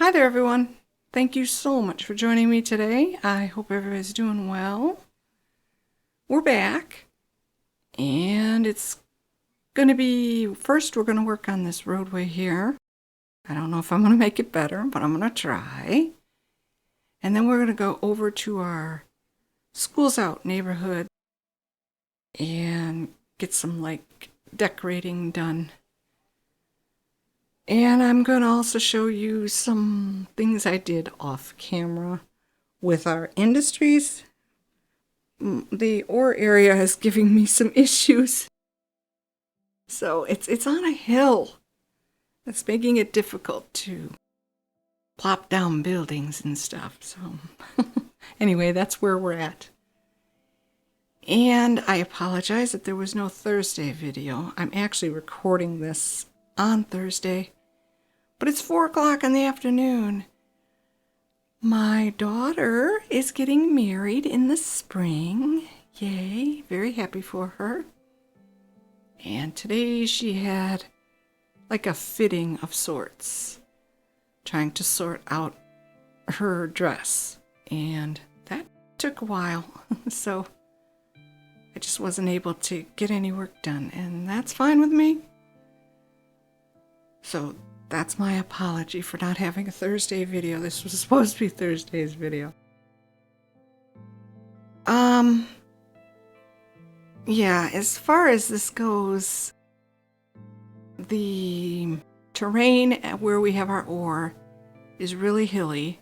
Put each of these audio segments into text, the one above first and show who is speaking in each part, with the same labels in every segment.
Speaker 1: Hi there, everyone. Thank you so much for joining me today. I hope everybody's doing well. We're back, and it's going to be, first we're going to work on this roadway here. I don't know if I'm going to make it better, but I'm going to try. And then we're going to go over to our Schools Out neighborhood and get some decorating done. And I'm going to also show you some things I did off camera with our industries. The ore area is giving me some issues. So it's on a hill. That's making it difficult to plop down buildings and stuff. So anyway, that's where we're at. And I apologize that there was no Thursday video. I'm actually recording this on Thursday, but it's 4 o'clock in the afternoon. My daughter is getting married in the spring. Yay, very happy for her. And today she had like a fitting of sorts, trying to sort out her dress. And that took a while, so I just wasn't able to get any work done, and that's fine with me. So that's my apology for not having a Thursday video. This was supposed to be Thursday's video. Yeah, as far as this goes, the terrain where we have our ore is really hilly.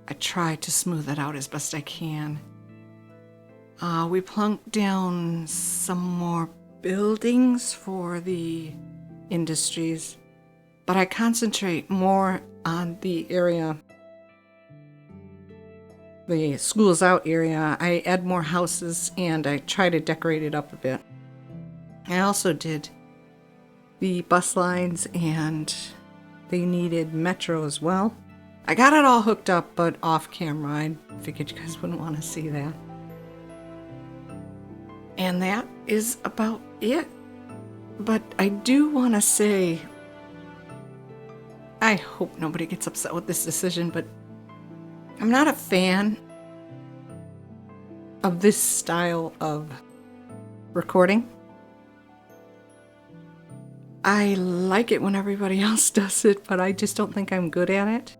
Speaker 1: I try to smooth it out as best I can. We plunked down some more buildings for the industries, but I concentrate more on the area, the Schools Out area. I add more houses and I try to decorate it up a bit. I also did the bus lines, and they needed metro as well. I got it all hooked up, but off camera. I figured you guys wouldn't want to see that. And that is about it. But I do want to say, I hope nobody gets upset with this decision, but I'm not a fan of this style of recording. I like it when everybody else does it, but I just don't think I'm good at it.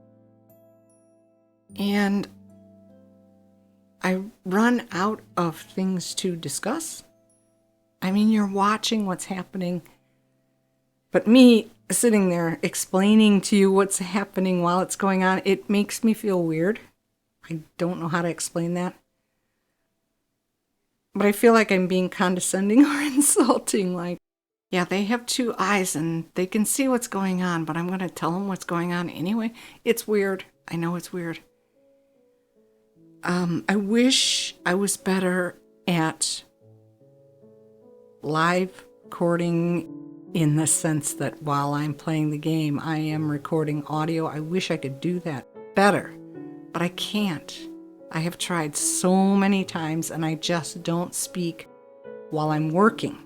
Speaker 1: And I run out of things to discuss. I mean, you're watching what's happening, but me sitting there explaining to you what's happening while it's going on, it makes me feel weird. I don't know how to explain that. But I feel like I'm being condescending or insulting. Like, yeah, they have two eyes and they can see what's going on, but I'm going to tell them what's going on anyway. It's weird. I know it's weird. I wish I was better at live recording, in the sense that while I'm playing the game, I am recording audio. I wish I could do that better, but I can't. I have tried so many times and I just don't speak while I'm working.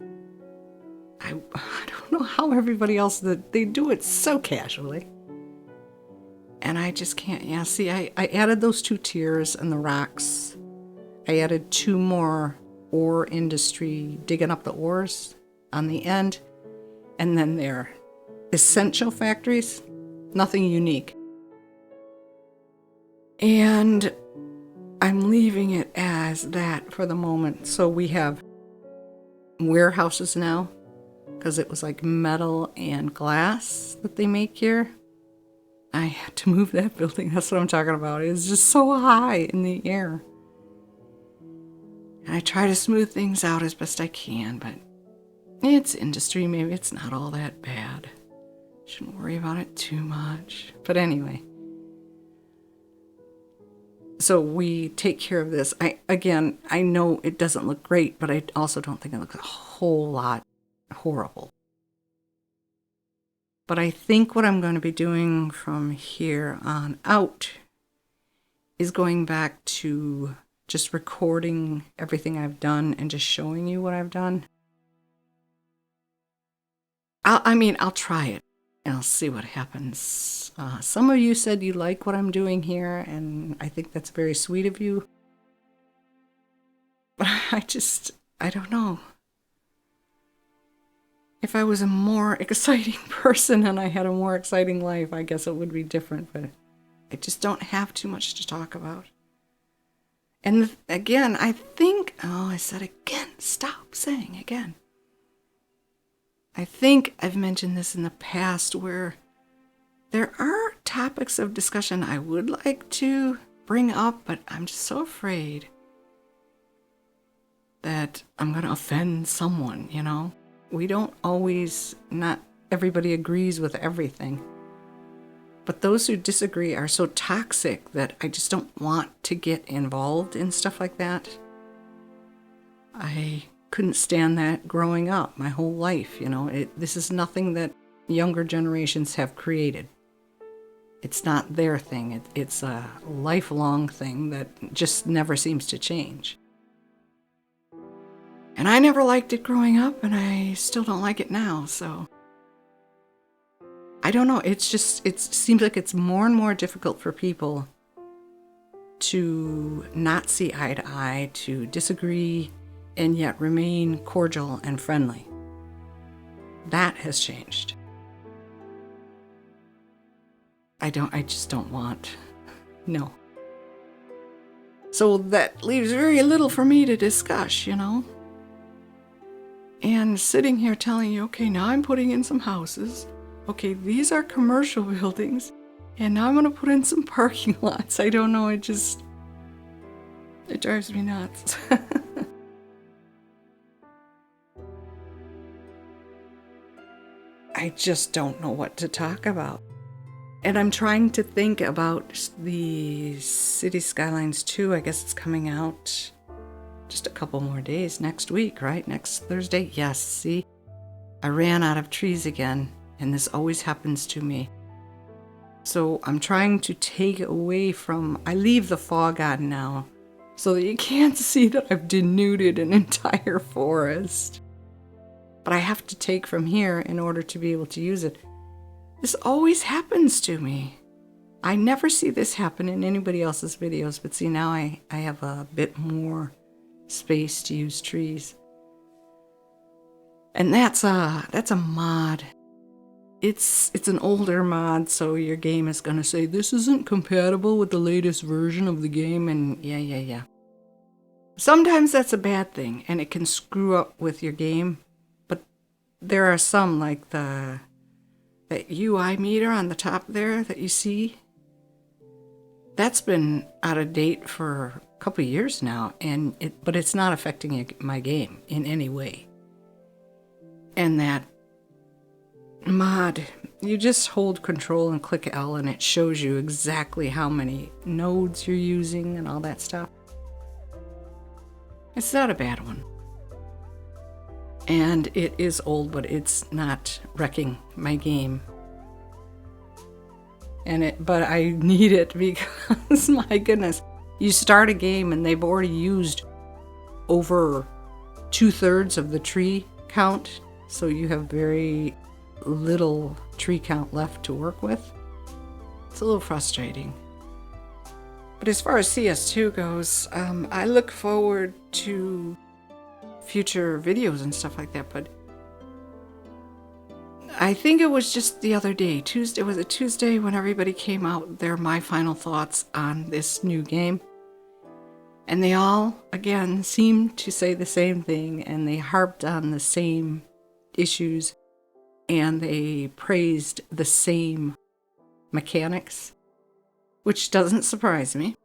Speaker 1: I don't know how everybody else, they do it so casually. And I just can't. Yeah, see, I added those 2 tiers and the rocks. I added 2 more ore industry, digging up the ores on the end. And then they're essential factories, nothing unique. And I'm leaving it as that for the moment. So we have warehouses now, because it was like metal and glass that they make here. I had to move that building. That's what I'm talking about. It's just so high in the air. And I try to smooth things out as best I can, but it's industry. Maybe it's not all that bad. Shouldn't worry about it too much. But anyway. So we take care of this. I know it doesn't look great, but I also don't think it looks a whole lot horrible. But I think what I'm going to be doing from here on out is going back to just recording everything I've done and just showing you what I've done. I'll try it. I'll see what happens. Some of you said you like what I'm doing here, and I think that's very sweet of you. But I don't know. If I was a more exciting person and I had a more exciting life, I guess it would be different, but I just don't have too much to talk about. And again, I think, I said again, stop saying again. I think I've mentioned this in the past where there are topics of discussion I would like to bring up, but I'm just so afraid that I'm going to offend someone, you know? We don't always, not everybody agrees with everything. But those who disagree are so toxic that I just don't want to get involved in stuff like that. I couldn't stand that growing up my whole life, you know. This is nothing that younger generations have created. It's not their thing. It's a lifelong thing that just never seems to change. And I never liked it growing up, and I still don't like it now, so I don't know. It seems like it's more and more difficult for people to not see eye to eye, to disagree, and yet remain cordial and friendly. That has changed. I just don't want. No. So that leaves very little for me to discuss, you know? And sitting here telling you, okay, now I'm putting in some houses. Okay, these are commercial buildings. And now I'm going to put in some parking lots. I don't know, it drives me nuts. I just don't know what to talk about. And I'm trying to think about the City Skylines 2. I guess it's coming out just a couple more days, next week, right? Next Thursday? Yes, see? I ran out of trees again, and this always happens to me. So I'm trying to take away from, I leave the fog on now, so that you can't see that I've denuded an entire forest. But I have to take from here in order to be able to use it. This always happens to me. I never see this happen in anybody else's videos, but see, now I have a bit more space to use trees. And that's a mod. It's an older mod, so your game is going to say this isn't compatible with the latest version of the game, and yeah. Sometimes that's a bad thing, and it can screw up with your game. But there are some, like that UI meter on the top there that you see. That's been out of date for a couple of years now, but it's not affecting my game in any way. And that mod, you just hold control and click L and it shows you exactly how many nodes you're using and all that stuff. It's not a bad one. And it is old, but it's not wrecking my game. But I need it because, my goodness, you start a game and they've already used over 2/3 of the tree count, so you have very little tree count left to work with. It's a little frustrating. But as far as CS2 goes, I look forward to future videos and stuff like that, but I think it was just the other day, Tuesday, was it Tuesday, when everybody came out their my final thoughts on this new game? And they all, again, seemed to say the same thing, and they harped on the same issues, and they praised the same mechanics, which doesn't surprise me.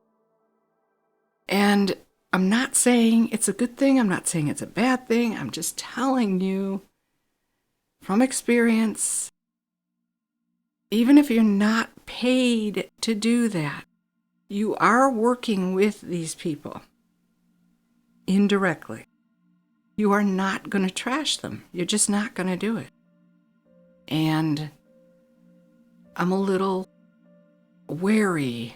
Speaker 1: And I'm not saying it's a good thing, I'm not saying it's a bad thing, I'm just telling you from experience, even if you're not paid to do that, you are working with these people indirectly. You are not going to trash them. You're just not going to do it. And I'm a little wary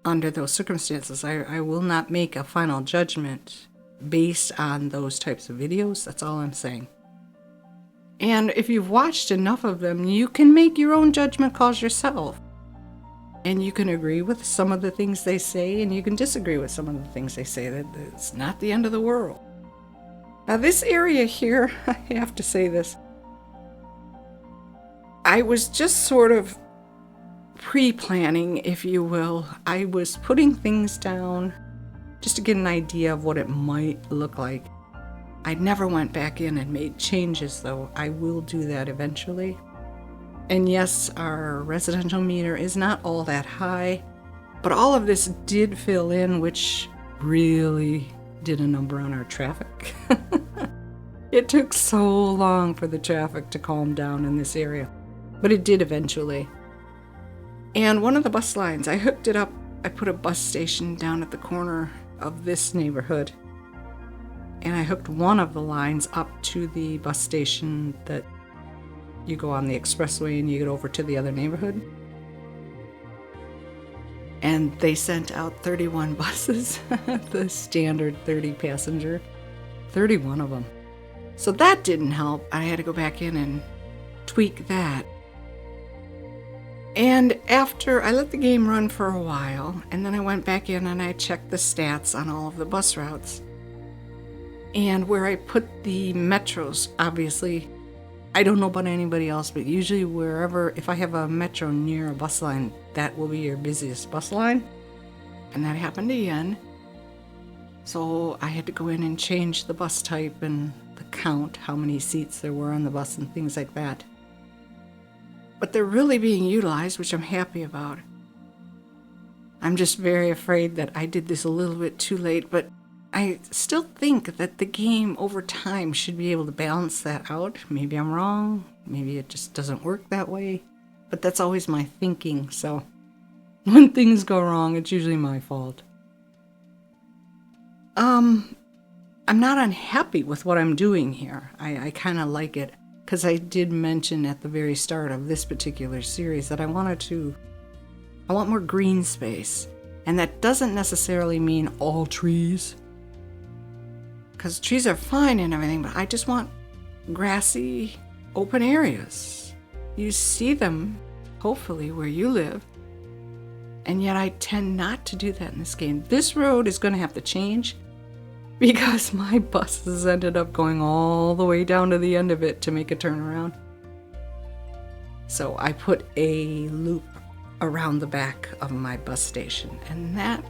Speaker 1: under those circumstances. I will not make a final judgment based on those types of videos. That's all I'm saying. And if you've watched enough of them, you can make your own judgment calls yourself. And you can agree with some of the things they say, and you can disagree with some of the things they say. That it's not the end of the world. Now, this area here, I have to say this. I was just sort of pre-planning, if you will. I was putting things down just to get an idea of what it might look like. I never went back in and made changes, though. I will do that eventually. And yes, our residential meter is not all that high, but all of this did fill in, which really did a number on our traffic. It took so long for the traffic to calm down in this area, but it did eventually. And one of the bus lines, I hooked it up. I put a bus station down at the corner of this neighborhood, and I hooked one of the lines up to the bus station that you go on the expressway and you get over to the other neighborhood. And they sent out 31 buses, the standard 30 passenger, 31 of them. So that didn't help. I had to go back in and tweak that. And after I let the game run for a while, and then I went back in and I checked the stats on all of the bus routes. And where I put the metros, obviously, I don't know about anybody else, but usually wherever, if I have a metro near a bus line, that will be your busiest bus line. And that happened again. So I had to go in and change the bus type and the count, how many seats there were on the bus and things like that. But they're really being utilized, which I'm happy about. I'm just very afraid that I did this a little bit too late, but I still think that the game over time should be able to balance that out. Maybe I'm wrong. Maybe it just doesn't work that way. But that's always my thinking, so when things go wrong, it's usually my fault. I'm not unhappy with what I'm doing here. I kind of like it, because I did mention at the very start of this particular series that I want more green space. And that doesn't necessarily mean all trees, because trees are fine and everything, but I just want grassy, open areas. You see them, hopefully, where you live. And yet I tend not to do that in this game. This road is going to have to change, because my buses ended up going all the way down to the end of it to make a turnaround. So I put a loop around the back of my bus station, and that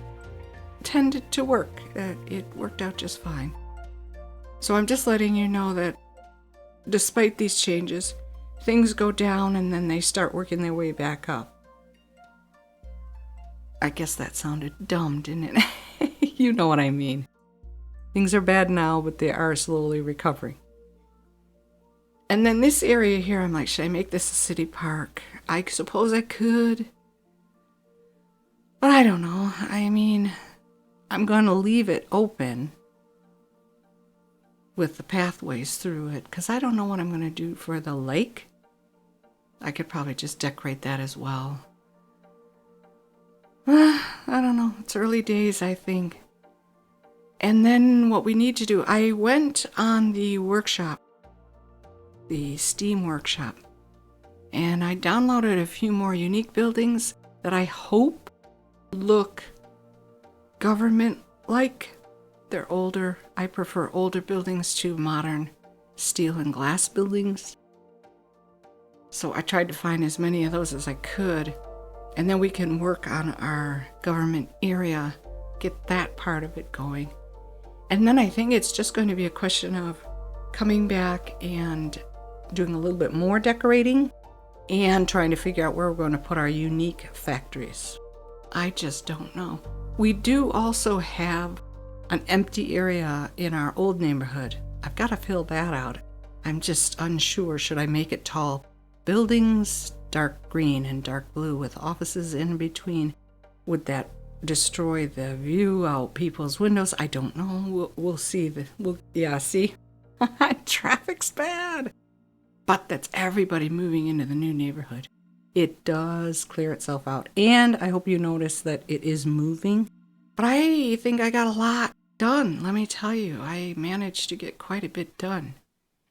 Speaker 1: tended to work. It worked out just fine. So I'm just letting you know that despite these changes, things go down and then they start working their way back up. I guess that sounded dumb, didn't it? You know what I mean. Things are bad now, but they are slowly recovering. And then this area here, I'm like, should I make this a city park? I suppose I could. But I don't know. I mean, I'm going to leave it open with the pathways through it, because I don't know what I'm going to do for the lake. I could probably just decorate that as well. I don't know. It's early days, I think. And then what we need to do, I went on the workshop, the Steam workshop, and I downloaded a few more unique buildings that I hope look government-like. They're older. I prefer older buildings to modern steel and glass buildings. So I tried to find as many of those as I could, and then we can work on our government area, get that part of it going. And then I think it's just going to be a question of coming back and doing a little bit more decorating and trying to figure out where we're going to put our unique factories. I just don't know. We do also have an empty area in our old neighborhood. I've got to fill that out. I'm just unsure. Should I make it tall buildings, dark green and dark blue with offices in between? Would that destroy the view out people's windows? I don't know. We'll see. See? Traffic's bad. But that's everybody moving into the new neighborhood. It does clear itself out. And I hope you notice that it is moving. But I think I got a lot done. Let me tell you, I managed to get quite a bit done.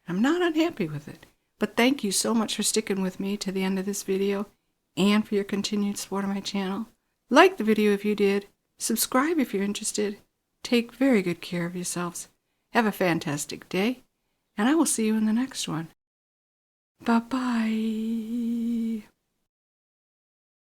Speaker 1: I'm not unhappy with it. But thank you so much for sticking with me to the end of this video and for your continued support of my channel. Like the video if you did. Subscribe if you're interested. Take very good care of yourselves. Have a fantastic day, and I will see you in the next one. Bye-bye.